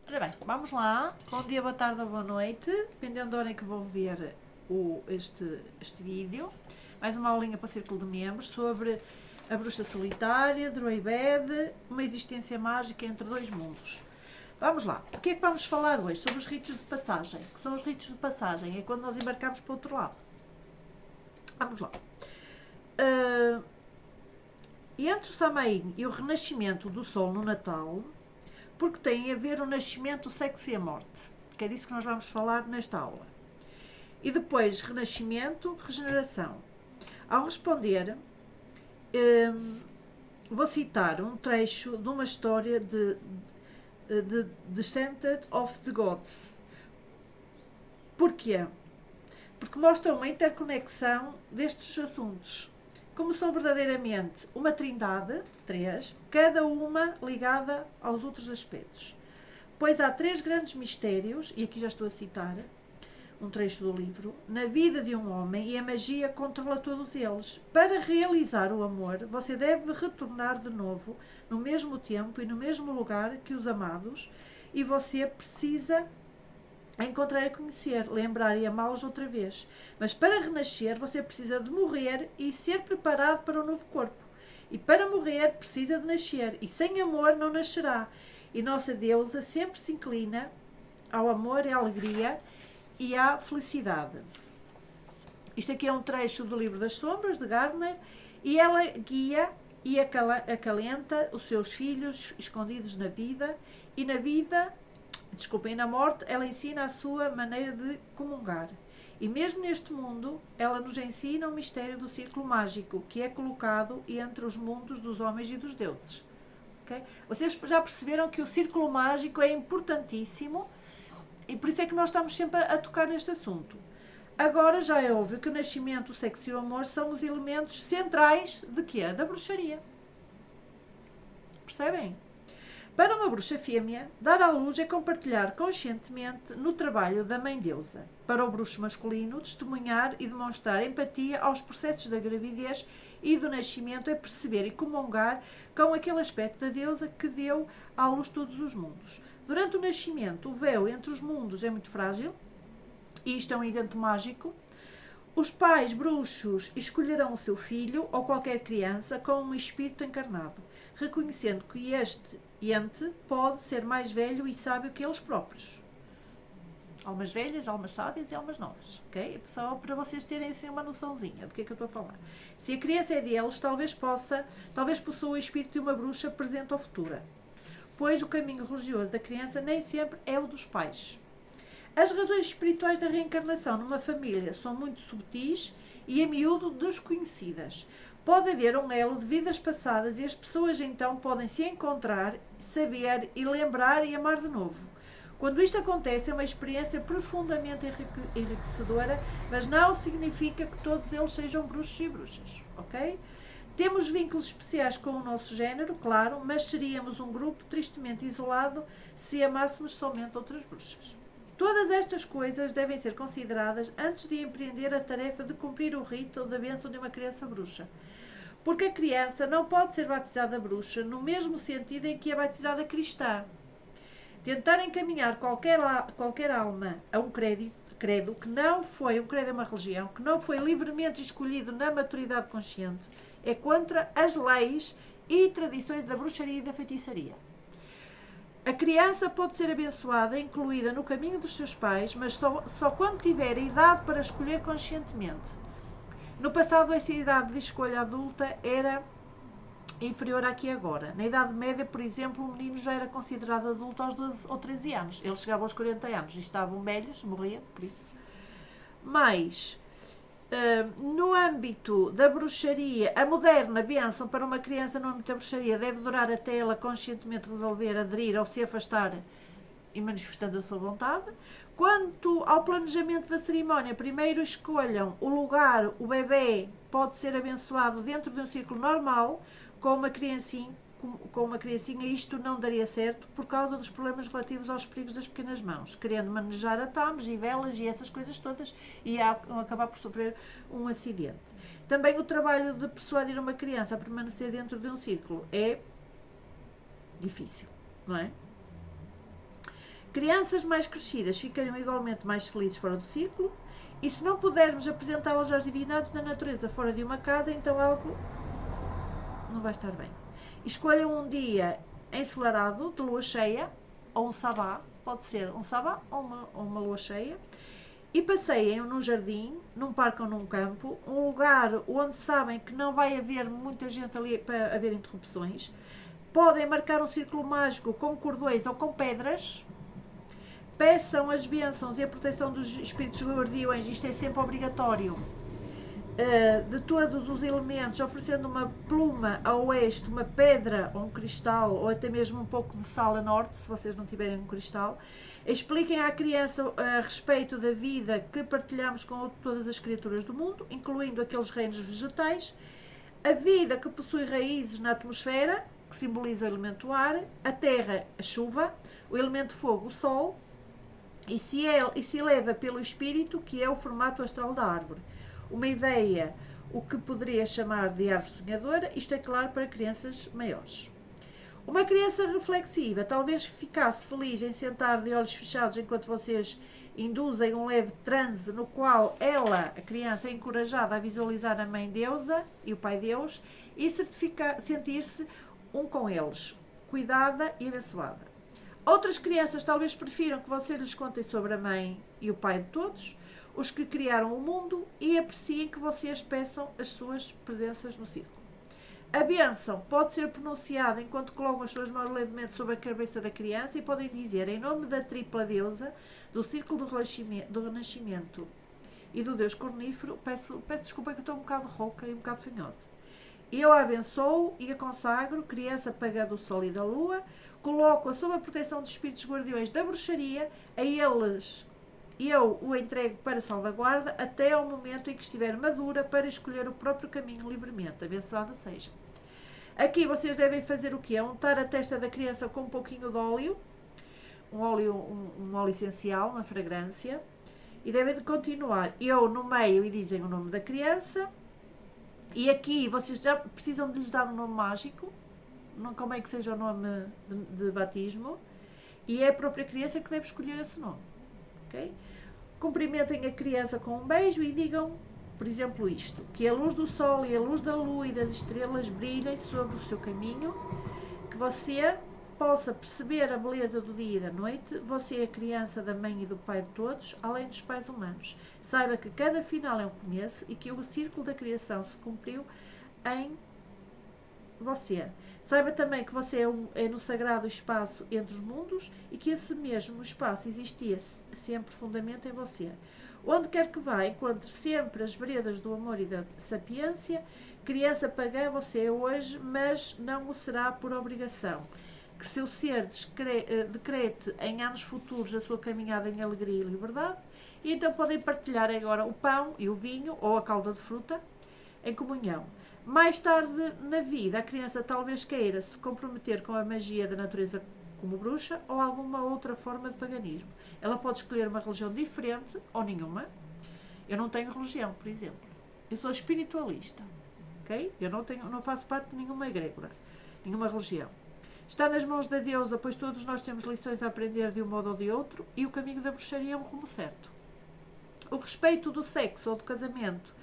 Ora bem, vamos lá. Bom dia, boa tarde ou boa noite, dependendo da hora em que vou ver este vídeo. Mais uma aulinha para o Círculo de Membros sobre a bruxa solitária, Droibed, uma existência mágica entre dois mundos. Vamos lá. O que é que vamos falar hoje? Sobre os ritos de passagem. O que são os ritos de passagem? É quando nós embarcamos para o outro lado. Vamos lá. Entre o Samhain e o renascimento do Sol no Natal, porque tem a ver o nascimento, o sexo e a morte, que é disso que nós vamos falar nesta aula. E depois, renascimento, regeneração. Ao responder, vou citar um trecho de uma história de Descent of the Gods. Porquê? Porque mostra uma interconexão destes assuntos. Como são verdadeiramente uma trindade, três, cada uma ligada aos outros aspectos. Pois há três grandes mistérios, e aqui já estou a citar um trecho do livro, na vida de um homem, e a magia controla todos eles. Para realizar o amor, você deve retornar de novo, no mesmo tempo e no mesmo lugar que os amados, e você precisa encontrar e conhecer, lembrar e amá-los outra vez. Mas para renascer, você precisa de morrer e ser preparado para um novo corpo. E para morrer, precisa de nascer. E sem amor não nascerá. E nossa deusa sempre se inclina ao amor e à alegria e à felicidade. Isto aqui é um trecho do Livro das Sombras, de Gardner, e ela guia e acalenta os seus filhos escondidos na vida, e na morte, ela ensina a sua maneira de comungar. E mesmo neste mundo, ela nos ensina o mistério do círculo mágico, que é colocado entre os mundos dos homens e dos deuses. Okay? Vocês já perceberam que o círculo mágico é importantíssimo, e por isso é que nós estamos sempre a tocar neste assunto. Agora já é óbvio que o nascimento, o sexo e o amor são os elementos centrais de quê? Da bruxaria. Percebem? Para uma bruxa fêmea, dar à luz é compartilhar conscientemente no trabalho da mãe deusa. Para o bruxo masculino, testemunhar e demonstrar empatia aos processos da gravidez e do nascimento é perceber e comungar com aquele aspecto da deusa que deu à luz todos os mundos. Durante o nascimento, o véu entre os mundos é muito frágil, e isto é um evento mágico. Os pais bruxos escolherão o seu filho ou qualquer criança com um espírito encarnado, reconhecendo que este ente pode ser mais velho e sábio que eles próprios. Almas velhas, almas sábias e almas novas, ok? Só para vocês terem assim uma noçãozinha do que é que eu estou a falar. Se a criança é deles, talvez possua o espírito de uma bruxa presente ou futura, pois o caminho religioso da criança nem sempre é o dos pais. As razões espirituais da reencarnação numa família são muito subtis e a miúdo desconhecidas. Pode haver um elo de vidas passadas e as pessoas então podem se encontrar, saber e lembrar e amar de novo. Quando isto acontece é uma experiência profundamente enriquecedora, mas não significa que todos eles sejam bruxos e bruxas, ok? Temos vínculos especiais com o nosso género, claro, mas seríamos um grupo tristemente isolado se amássemos somente outras bruxas. Todas estas coisas devem ser consideradas antes de empreender a tarefa de cumprir o rito da bênção de uma criança bruxa. Porque a criança não pode ser batizada bruxa no mesmo sentido em que é batizada cristã. Tentar encaminhar qualquer alma a um credo que não foi, um credo é uma religião, que não foi livremente escolhido na maturidade consciente, é contra as leis e tradições da bruxaria e da feitiçaria. A criança pode ser abençoada, incluída no caminho dos seus pais, mas só quando tiver a idade para escolher conscientemente. No passado, essa idade de escolha adulta era inferior à que agora. Na Idade Média, por exemplo, o menino já era considerado adulto aos 12 ou 13 anos. Eles chegavam aos 40 anos e estavam velhos, morriam, por isso. Mas, no âmbito da bruxaria, a moderna bênção para uma criança no âmbito da bruxaria deve durar até ela conscientemente resolver aderir ou se afastar e manifestando a sua vontade. Quanto ao planejamento da cerimónia, primeiro escolham o lugar, o bebê pode ser abençoado dentro de um círculo normal, com uma criancinha, isto não daria certo por causa dos problemas relativos aos perigos das pequenas mãos, querendo manejar atames e velas e essas coisas todas e acabar por sofrer um acidente. Também o trabalho de persuadir uma criança a permanecer dentro de um círculo é difícil, não é? Crianças mais crescidas ficariam igualmente mais felizes fora do círculo, e se não pudermos apresentá-las às divindades da natureza fora de uma casa, então algo não vai estar bem. Escolham um dia ensolarado, de lua cheia, ou um sabá, pode ser um sabá ou uma lua cheia, e passeiem num jardim, num parque ou num campo, um lugar onde sabem que não vai haver muita gente ali para haver interrupções. Podem marcar um círculo mágico com cordões ou com pedras. Peçam as bênçãos e a proteção dos espíritos guardiões, isto é sempre obrigatório, de todos os elementos, oferecendo uma pluma a oeste, uma pedra ou um cristal, ou até mesmo um pouco de sal a norte, se vocês não tiverem um cristal. Expliquem à criança a respeito da vida que partilhamos com todas as criaturas do mundo, incluindo aqueles reinos vegetais, a vida que possui raízes na atmosfera, que simboliza o elemento ar, a terra, a chuva, o elemento fogo, o sol, e se eleva pelo espírito, que é o formato astral da árvore. Uma ideia, o que poderia chamar de árvore sonhadora, isto é claro para crianças maiores. Uma criança reflexiva talvez ficasse feliz em sentar de olhos fechados enquanto vocês induzem um leve transe no qual ela, a criança, é encorajada a visualizar a Mãe Deusa e o Pai Deus e sentir-se um com eles, cuidada e abençoada. Outras crianças talvez prefiram que vocês lhes contem sobre a Mãe e o Pai de todos, os que criaram o mundo, e apreciem que vocês peçam as suas presenças no círculo. A bênção pode ser pronunciada enquanto colocam as suas mãos levemente sobre a cabeça da criança e podem dizer, em nome da tripla deusa, do círculo do renascimento e do Deus cornífero, peço desculpa que eu estou um bocado rouca e um bocado fanhosa. Eu a abençoo e a consagro, criança pagã do sol e da lua, coloco-a sob a proteção dos espíritos guardiões da bruxaria, a eles eu o entrego para salvaguarda até ao momento em que estiver madura para escolher o próprio caminho livremente. Abençoada seja. Aqui vocês devem fazer o quê? Untar a testa da criança com um pouquinho de óleo, um óleo essencial, uma fragrância, e devem de continuar. Eu no meio e dizem o nome da criança, e aqui vocês já precisam de lhes dar um nome mágico, não convém que seja o nome de batismo, e é a própria criança que deve escolher esse nome. Okay? Cumprimentem a criança com um beijo e digam, por exemplo, isto: que a luz do sol e a luz da lua e das estrelas brilhem sobre o seu caminho, que você possa perceber a beleza do dia e da noite. Você é a criança da mãe e do pai de todos, além dos pais humanos. Saiba que cada final é um começo e que o círculo da criação se cumpriu em você. Saiba também que você é no sagrado espaço entre os mundos e que esse mesmo espaço existia sempre profundamente em você. Onde quer que vá, encontre sempre as veredas do amor e da sapiência. Criança pagã você é hoje, mas não o será por obrigação. Que seu ser decrete em anos futuros a sua caminhada em alegria e liberdade. E então podem partilhar agora o pão e o vinho ou a calda de fruta em comunhão. Mais tarde na vida, a criança talvez queira se comprometer com a magia da natureza como bruxa ou alguma outra forma de paganismo. Ela pode escolher uma religião diferente ou nenhuma. Eu não tenho religião, por exemplo. Eu sou espiritualista, ok? Eu não faço parte de nenhuma egrégora, nenhuma religião. Está nas mãos da deusa, pois todos nós temos lições a aprender de um modo ou de outro, e o caminho da bruxaria é um rumo certo. O respeito do sexo ou do casamento.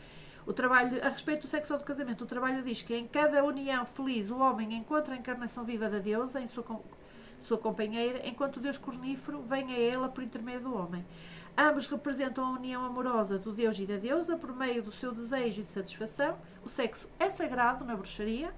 A respeito do sexo ou do casamento, o trabalho diz que em cada união feliz o homem encontra a encarnação viva da deusa em sua companheira, enquanto o Deus cornífero vem a ela por intermédio do homem. Ambos representam a união amorosa do Deus e da deusa por meio do seu desejo e de satisfação. O sexo é sagrado na bruxaria.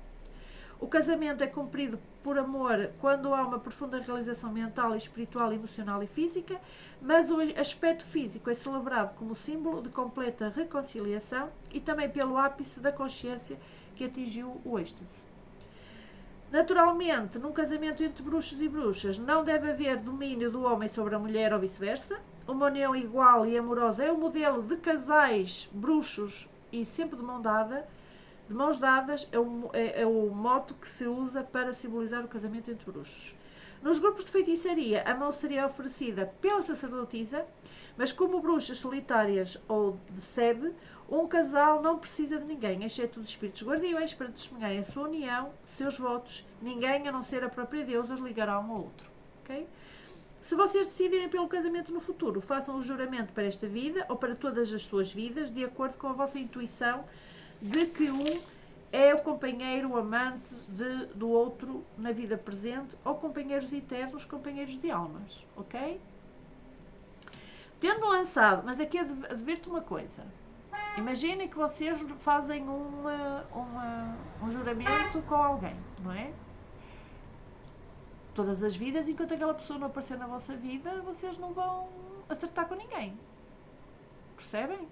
O casamento é cumprido por amor quando há uma profunda realização mental, espiritual, emocional e física, mas o aspecto físico é celebrado como símbolo de completa reconciliação e também pelo ápice da consciência que atingiu o êxtase. Naturalmente, num casamento entre bruxos e bruxas, não deve haver domínio do homem sobre a mulher ou vice-versa. Uma união igual e amorosa é o modelo de casais bruxos e sempre de mãos dadas é o moto que se usa para simbolizar o casamento entre bruxos. Nos grupos de feitiçaria, a mão seria oferecida pela sacerdotisa, mas como bruxas solitárias ou de sebe, um casal não precisa de ninguém, exceto dos espíritos guardiões, para testemunharem a sua união, seus votos. Ninguém, a não ser a própria deusa, os ligará um ao outro. Okay? Se vocês decidirem pelo casamento no futuro, façam o juramento para esta vida ou para todas as suas vidas, de acordo com a vossa intuição de que um é o companheiro, o amante do outro na vida presente, ou companheiros eternos, companheiros de almas, ok? Tendo lançado, mas aqui advirto uma coisa. Imaginem que vocês fazem um juramento com alguém, não é? Todas as vidas, enquanto aquela pessoa não aparecer na vossa vida, vocês não vão acertar com ninguém. Percebem?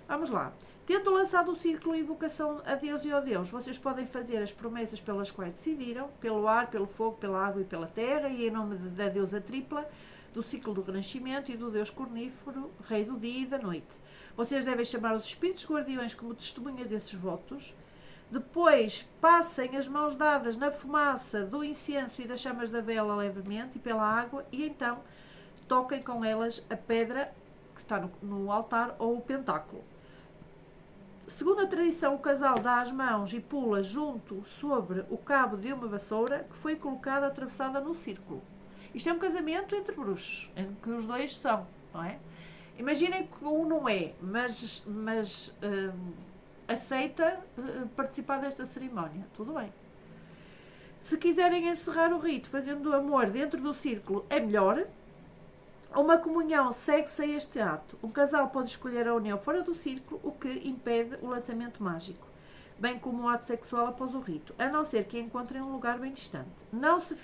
Vamos lá. Tendo lançado o círculo de invocação a Deus e ao Deus, vocês podem fazer as promessas pelas quais decidiram, pelo ar, pelo fogo, pela água e pela terra, e em nome da deusa tripla, do ciclo do renascimento e do Deus cornífero, rei do dia e da noite. Vocês devem chamar os espíritos guardiões como testemunhas desses votos. Depois, passem as mãos dadas na fumaça do incenso e das chamas da vela levemente e pela água, e então toquem com elas a pedra que está no altar ou o pentáculo. Segundo a tradição, o casal dá as mãos e pula junto sobre o cabo de uma vassoura que foi colocada atravessada no círculo. Isto é um casamento entre bruxos, em que os dois são, não é? Imaginem que um não é, mas aceita participar desta cerimónia. Tudo bem. Se quiserem encerrar o rito fazendo o amor dentro do círculo, é melhor. Uma comunhão segue-se a este ato. Um casal pode escolher a união fora do círculo, o que impede o lançamento mágico, bem como o ato sexual após o rito, a não ser que encontrem um lugar bem distante. Mas se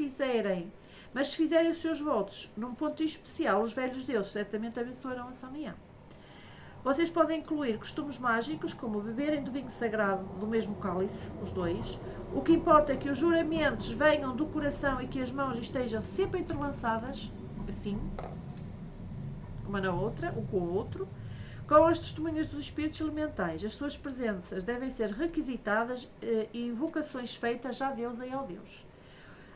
fizerem os seus votos num ponto especial, os velhos deuses certamente abençoarão essa união. Vocês podem incluir costumes mágicos, como beberem do vinho sagrado do mesmo cálice, os dois. O que importa é que os juramentos venham do coração e que as mãos estejam sempre entrelaçadas, assim, uma na outra, um com o outro, com as testemunhas dos espíritos elementais. As suas presenças devem ser requisitadas e invocações feitas à deusa e ao Deus.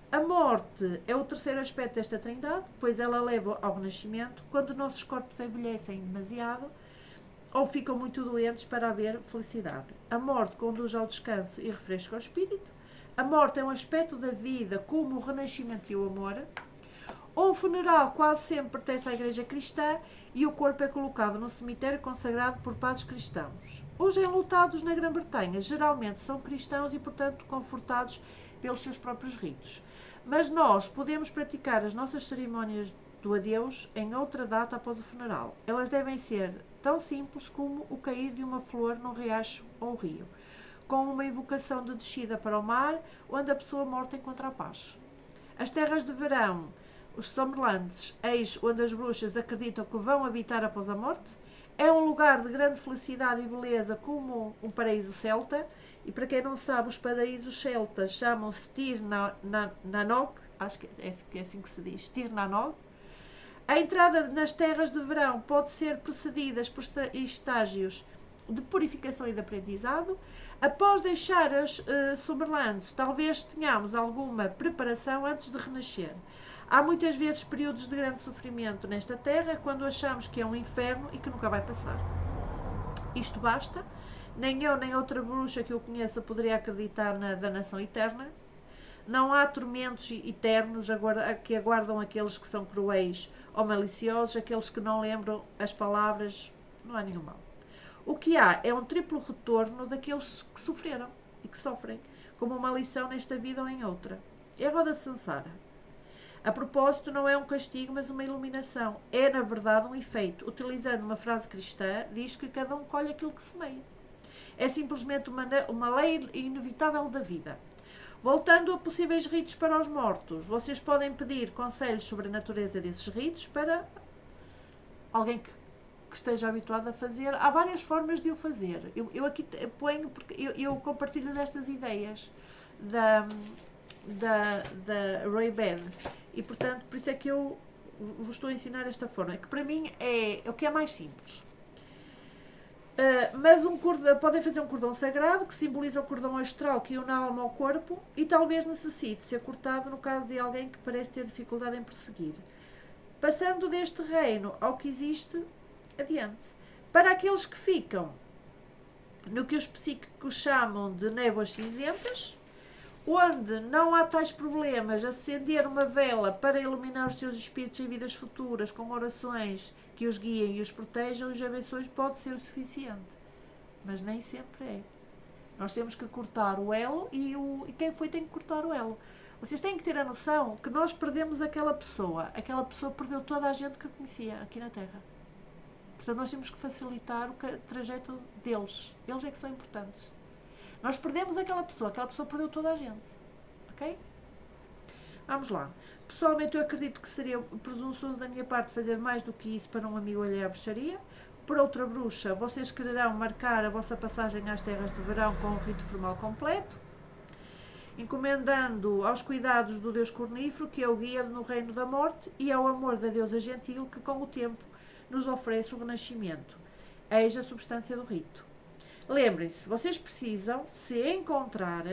A morte é o terceiro aspecto desta trindade, pois ela leva ao renascimento quando nossos corpos envelhecem demasiado ou ficam muito doentes para haver felicidade. A morte conduz ao descanso e refresca o espírito. A morte é um aspecto da vida como o renascimento e o amor. Um funeral quase sempre pertence à igreja cristã e o corpo é colocado no cemitério consagrado por padres cristãos. Os enlutados na Grã-Bretanha geralmente são cristãos e, portanto, confortados pelos seus próprios ritos. Mas nós podemos praticar as nossas cerimónias do adeus em outra data após o funeral. Elas devem ser tão simples como o cair de uma flor num riacho ou rio, com uma invocação de descida para o mar, onde a pessoa morta encontra a paz. As terras de verão, os Summerlands, eis onde as bruxas acreditam que vão habitar após a morte, é um lugar de grande felicidade e beleza como um paraíso celta, e para quem não sabe, os paraísos celtas chamam-se Tir Nanog, acho que é assim que se diz, Tir Nanog. A entrada nas terras de verão pode ser precedida por estágios de purificação e de aprendizado. Após deixar as Summerlands, talvez tenhamos alguma preparação antes de renascer. Há muitas vezes períodos de grande sofrimento nesta terra, quando achamos que é um inferno e que nunca vai passar. Isto basta. Nem eu, nem outra bruxa que eu conheça poderia acreditar na danação eterna. Não há tormentos eternos que aguardam aqueles que são cruéis ou maliciosos, aqueles que não lembram as palavras. Não há nenhum mal. O que há é um triplo retorno daqueles que sofreram e que sofrem, como uma lição nesta vida ou em outra. É a roda de Sansara. A propósito, não é um castigo, mas uma iluminação. É, na verdade, um efeito. Utilizando uma frase cristã, diz que cada um colhe aquilo que semeia. É simplesmente uma lei inevitável da vida. Voltando a possíveis ritos para os mortos, vocês podem pedir conselhos sobre a natureza desses ritos para alguém que esteja habituado a fazer. Há várias formas de o fazer. Eu aqui ponho, porque eu compartilho destas ideias da Ray Bed, e portanto, por isso é que eu vos estou a ensinar esta forma, que para mim é o que é mais simples. Mas podem fazer um cordão sagrado que simboliza o cordão astral que une a alma ao corpo e talvez necessite ser cortado no caso de alguém que parece ter dificuldade em prosseguir. Passando deste reino ao que existe, adiante. Para aqueles que ficam no que os psíquicos chamam de névoas cinzentas, onde não há tais problemas, acender uma vela para iluminar os seus espíritos em vidas futuras, com orações que os guiem e os protejam e os abençoem, pode ser o suficiente. Mas nem sempre é. Nós temos que cortar o elo e quem foi tem que cortar o elo. Vocês têm que ter a noção que nós perdemos aquela pessoa perdeu toda a gente que conhecia aqui na Terra. Portanto, nós temos que facilitar o trajeto deles. Eles é que são importantes. Nós perdemos aquela pessoa perdeu toda a gente. Ok? Vamos lá. Pessoalmente, eu acredito que seria presunçoso da minha parte fazer mais do que isso para um amigo alheio à bruxaria. Por outra bruxa, vocês quererão marcar a vossa passagem às terras de verão com um rito formal completo, encomendando aos cuidados do Deus Cornífero, que é o guia no reino da morte, e ao amor da deusa gentil, que com o tempo nos oferece o renascimento. Eis a substância do rito. Lembrem-se, vocês precisam se encontrar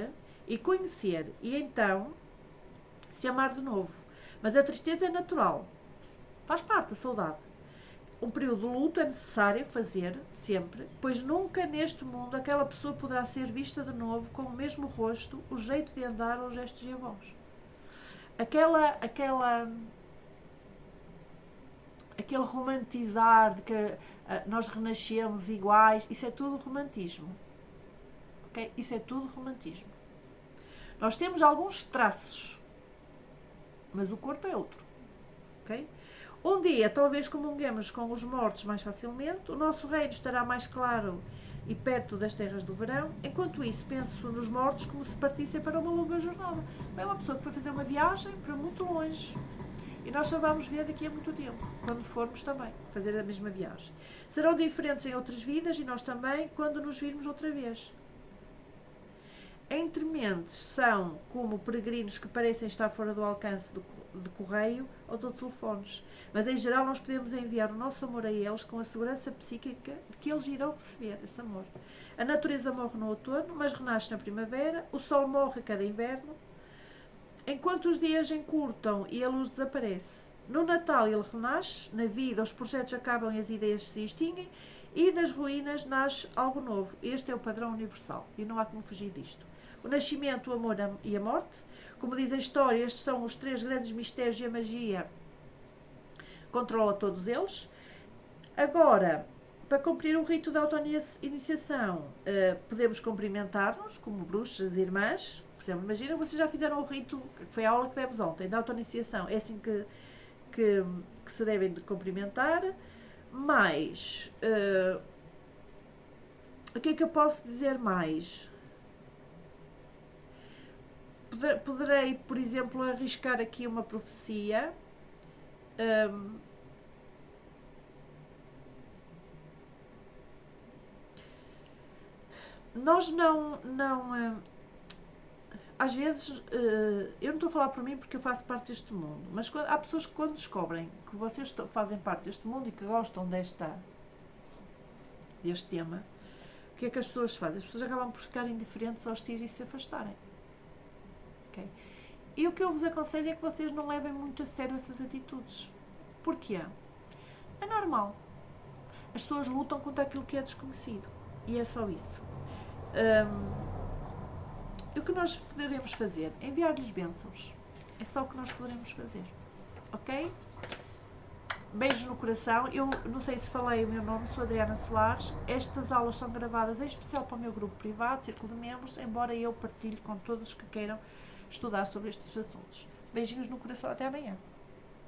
e conhecer, e então se amar de novo. Mas a tristeza é natural, faz parte da saudade. Um período de luto é necessário fazer, sempre, pois nunca neste mundo aquela pessoa poderá ser vista de novo com o mesmo rosto, o jeito de andar ou os gestos e a voz. Aquele romantizar de que nós renascemos iguais, isso é tudo romantismo. Okay? Isso é tudo romantismo. Nós temos alguns traços, mas o corpo é outro. Okay? Um dia, talvez comunguemos com os mortos mais facilmente, o nosso reino estará mais claro e perto das terras do verão. Enquanto isso, penso nos mortos como se partissem para uma longa jornada. É uma pessoa que foi fazer uma viagem para muito longe e nós só vamos ver daqui a muito tempo, quando formos também fazer a mesma viagem. Serão diferentes em outras vidas e nós também, quando nos virmos outra vez. Entre mentes são como peregrinos que parecem estar fora do alcance de correio ou de telefones, mas em geral nós podemos enviar o nosso amor a eles com a segurança psíquica de que eles irão receber esse amor. A natureza morre no outono, mas renasce na primavera, o sol morre a cada inverno, enquanto os dias encurtam e a luz desaparece. No Natal ele renasce, na vida os projetos acabam e as ideias se extinguem, e das ruínas nasce algo novo. Este é o padrão universal e não há como fugir disto. O nascimento, o amor e a morte, como diz a história, estes são os três grandes mistérios e a magia controla todos eles. Agora, para cumprir o rito da auto-iniciação, podemos cumprimentar-nos como bruxas, irmãs. Por exemplo, imagina, vocês já fizeram o rito, que foi a aula que demos ontem, da auto-iniciação. É assim que se devem de cumprimentar. Mas, o que é que eu posso dizer mais? Poderei, por exemplo, arriscar aqui uma profecia. Nós às vezes, eu não estou a falar por mim porque eu faço parte deste mundo, mas há pessoas que quando descobrem que vocês fazem parte deste mundo e que gostam deste tema, o que é que as pessoas fazem? As pessoas acabam por ficar indiferentes, hostis e se afastarem. Okay? E o que eu vos aconselho é que vocês não levem muito a sério essas atitudes. Porquê? É normal. As pessoas lutam contra aquilo que é desconhecido. E é só isso. E o que nós poderemos fazer? Enviar-lhes bênçãos. É só o que nós poderemos fazer. Ok? Beijos no coração. Eu não sei se falei o meu nome, sou Adriana Soares. Estas aulas são gravadas em especial para o meu grupo privado, Círculo de Membros, embora eu partilhe com todos que queiram estudar sobre estes assuntos. Beijinhos no coração, até amanhã.